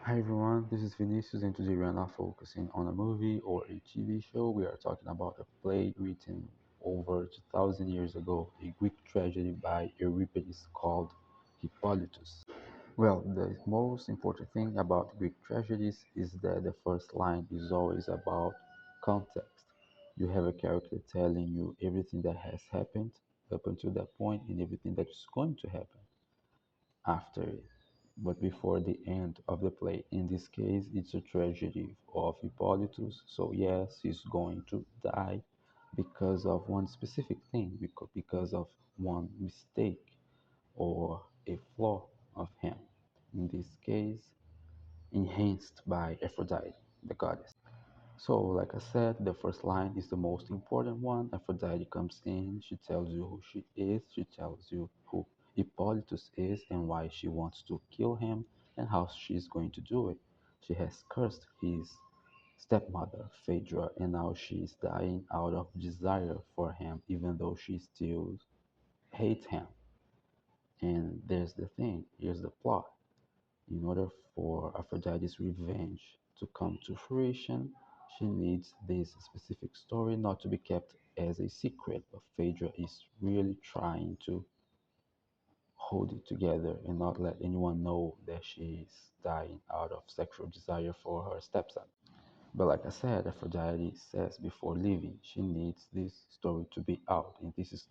Hi everyone, this is Vinicius, and today we are not focusing on a movie or a TV show. We are talking about a play written over 2000 years ago, a Greek tragedy by Euripides called Hippolytus. Well, the most important thing about Greek tragedies is that the first line is always about context. You have a character telling you everything that has happened up until that point and everything that is going to happen after it, but before the end of the play. In this case, it's a tragedy of Hippolytus. So, yes, he's going to die because of one specific thing, because of one mistake or a flaw of him. In this case, enhanced by Aphrodite, the goddess. So, like I said, the first line is the most important one. Aphrodite comes in, she tells you who she is, she tells you who Hippolytus is and why she wants to kill him and how she's going to do it. She has cursed his stepmother, Phaedra, and now she's dying out of desire for him, even though she still hates him. And there's the thing, here's the plot. In order for Aphrodite's revenge to come to fruition, she needs this specific story not to be kept as a secret, but Phaedra is really trying to hold it together and not let anyone know that she is dying out of sexual desire for her stepson. But like I said, Aphrodite says before leaving, she needs this story to be out, and this is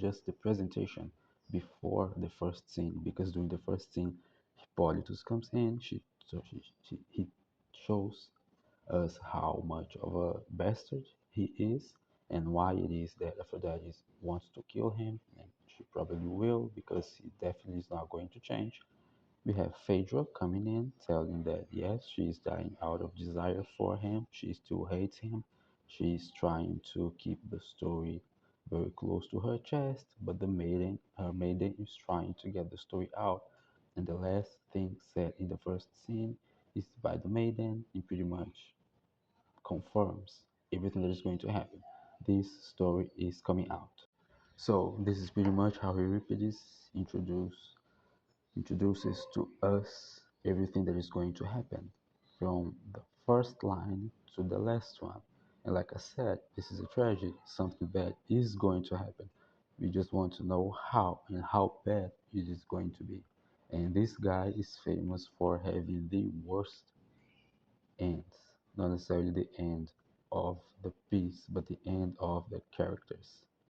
just the presentation before the first scene. Because during the first scene, Hippolytus comes in. He shows us how much of a bastard he is, and why it is that Aphrodite wants to kill him, and she probably will, because he definitely is not going to change. We have Phaedra coming in, telling that yes, she is dying out of desire for him. She still hates him. She's trying to keep the story very close to her chest, but her maiden, is trying to get the story out. And the last thing said in the first scene is by the maiden, and pretty much confirms everything that is going to happen. This story is coming out. So this is pretty much how Euripides introduces to us everything that is going to happen from the first line to the last one. And like I said, this is a tragedy. Something bad is going to happen. We just want to know how and how bad it is going to be. And this guy is famous for having the worst ends, not necessarily the end of the piece, but the end of the characters.